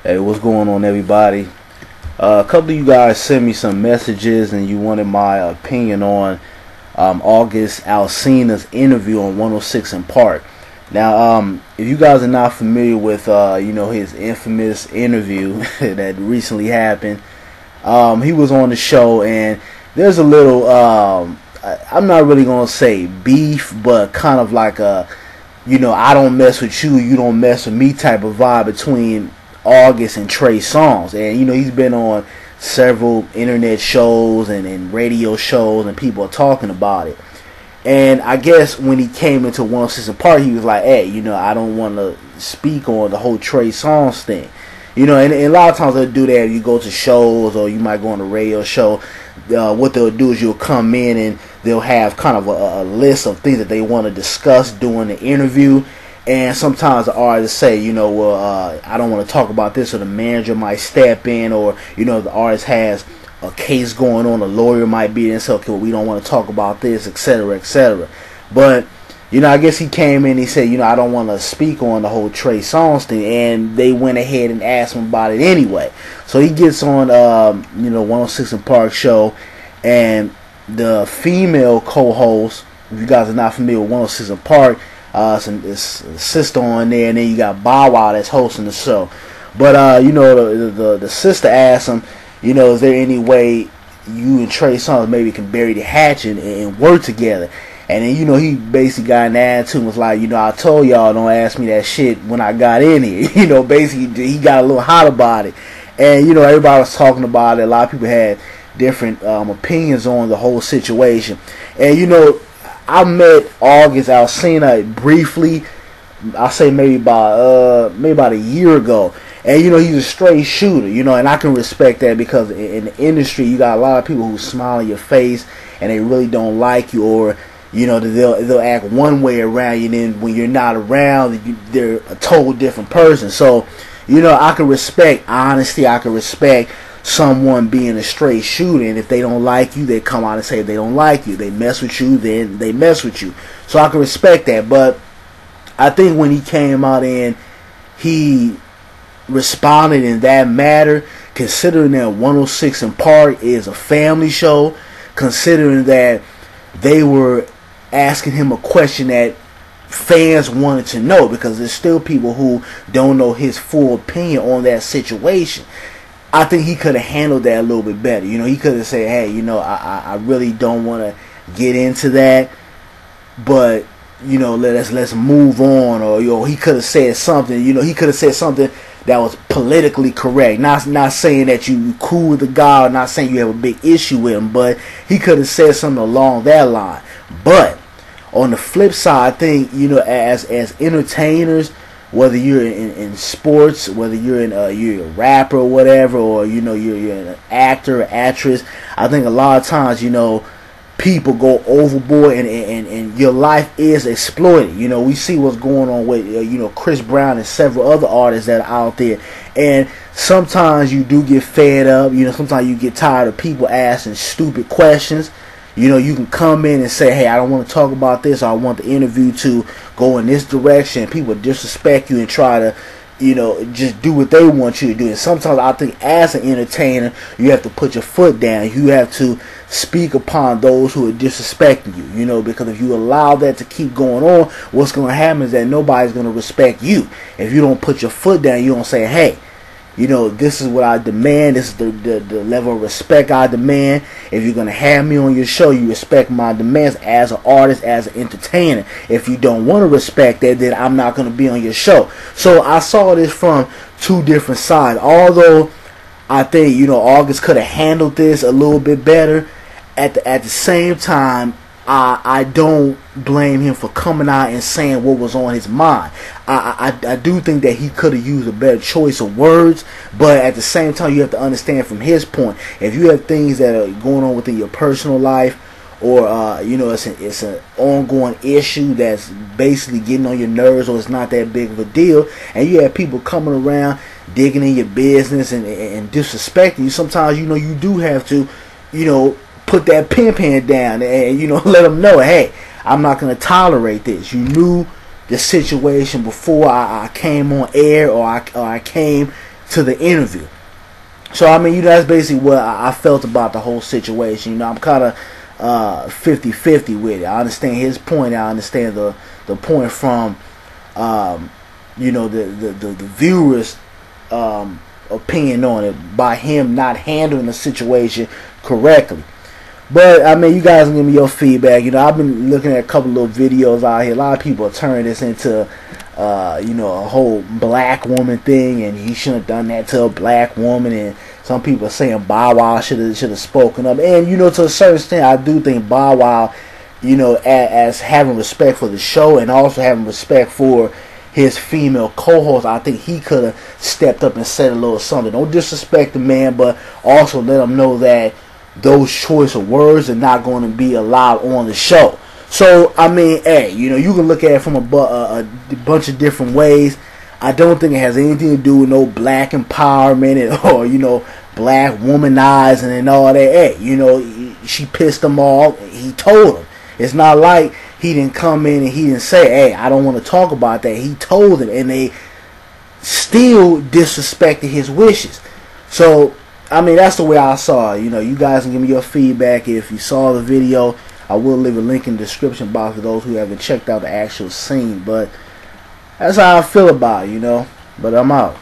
Hey, what's going on, everybody? A couple of you guys sent me some messages and you wanted my opinion on August Alsina's interview on 106 in Park. Now, if you guys are not familiar with his infamous interview that recently happened, he was on the show and there's a little I'm not really gonna say beef, but kind of like a I don't mess with you, you don't mess with me type of vibe between August and Trey Songz. And he's been on several internet shows and radio shows, and people are talking about it. And I guess when he came into 106 in Park, he was like, hey, I don't want to speak on the whole Trey Songz thing. And a lot of times they'll do that. You go to shows or you might go on a radio show. What they'll do is you'll come in and they'll have kind of a list of things that they want to discuss during the interview. And sometimes the artists say, I don't want to talk about this, or the manager might step in, or, the artist has a case going on, a lawyer might be in and say, okay, well, we don't want to talk about this, etc., etc. But, I guess he came in and he said, I don't want to speak on the whole Trey Songz thing, and they went ahead and asked him about it anyway. So he gets on, 106 in Park show, and the female co-host, if you guys are not familiar with 106 in Park, it's a sister on there, and then you got Bow Wow that's hosting the show. But the sister asked him, is there any way you and Trey Songz maybe can bury the hatchet and work together? And then he basically got an attitude and was like, I told y'all don't ask me that shit when I got in here. Basically he got a little hot about it, and everybody was talking about it. A lot of people had different opinions on the whole situation, and I met August Alsina briefly. I'll say maybe about a year ago, and he's a straight shooter, and I can respect that, because in the industry you got a lot of people who smile in your face and they really don't like you, or they'll act one way around you, and then when you're not around, they're a total different person. So I can respect honesty. I can respect someone being a straight shooter, and if they don't like you, they come out and say they don't like you. They mess with you, then they mess with you. So I can respect that. But I think when he came out and he responded in that matter, considering that 106 in Park is a family show, considering that they were asking him a question that fans wanted to know, because there's still people who don't know his full opinion on that situation. I think he could have handled that a little bit better. He could have said, hey, I really don't want to get into that, but let's move on. Or he could have said something. He could have said something that was politically correct. Not saying that you cool with the guy, or not saying you have a big issue with him, but he could have said something along that line. But on the flip side, I think as entertainers, whether you're in sports, whether you're a rapper or whatever, or you're an actor or actress, I think a lot of times people go overboard, and your life is exploited. We see what's going on with Chris Brown and several other artists that are out there, and sometimes you do get fed up. Sometimes you get tired of people asking stupid questions. You can come in and say, hey, I don't want to talk about this, or I want the interview to go in this direction. People disrespect you and try to, just do what they want you to do. And sometimes I think as an entertainer, you have to put your foot down. You have to speak upon those who are disrespecting you, because if you allow that to keep going on, what's going to happen is that nobody's going to respect you. If you don't put your foot down, you don't say, hey, this is what I demand. This is the level of respect I demand. If you're going to have me on your show, you respect my demands as an artist, as an entertainer. If you don't want to respect that, then I'm not going to be on your show. So I saw this from two different sides. Although I think, August could have handled this a little bit better, at the same time, I don't blame him for coming out and saying what was on his mind. I do think that he could have used a better choice of words, but at the same time, you have to understand from his point, if you have things that are going on within your personal life, or it's an ongoing issue that's basically getting on your nerves, or it's not that big of a deal, and you have people coming around digging in your business and disrespecting you, sometimes you do have to put that pen down and let them know, hey, I'm not going to tolerate this. You knew the situation before I came on air, or I came to the interview. So I mean, you know, that's basically what I felt about the whole situation. You know, I'm kind of 50-50 with it. I understand his point. I understand the point from you know, the viewers' opinion on it, by him not handling the situation correctly. But I mean, you guys can give me your feedback. You know, I've been looking at a couple little videos out here. A lot of people are turning this into you know, a whole black woman thing, and he shouldn't have done that to a black woman. And some people are saying Bow Wow should have spoken up. And you know, to a certain extent, I do think Bow Wow, you know, as having respect for the show and also having respect for his female co-host, I think he could have stepped up and said a little something. Don't disrespect the man, but also let him know that those choice of words are not going to be allowed on the show. So, I mean, hey, you know, you can look at it from a bunch of different ways. I don't think it has anything to do with no black empowerment or, you know, black womanizing and all that. Hey, you know, she pissed him off. He told him. It's not like he didn't come in and he didn't say, hey, I don't want to talk about that. He told them, and they still disrespected his wishes. So, I mean, that's the way I saw it. You know, you guys can give me your feedback if you saw the video. I will leave a link in the description box for those who haven't checked out the actual scene. But that's how I feel about it, you know. But I'm out.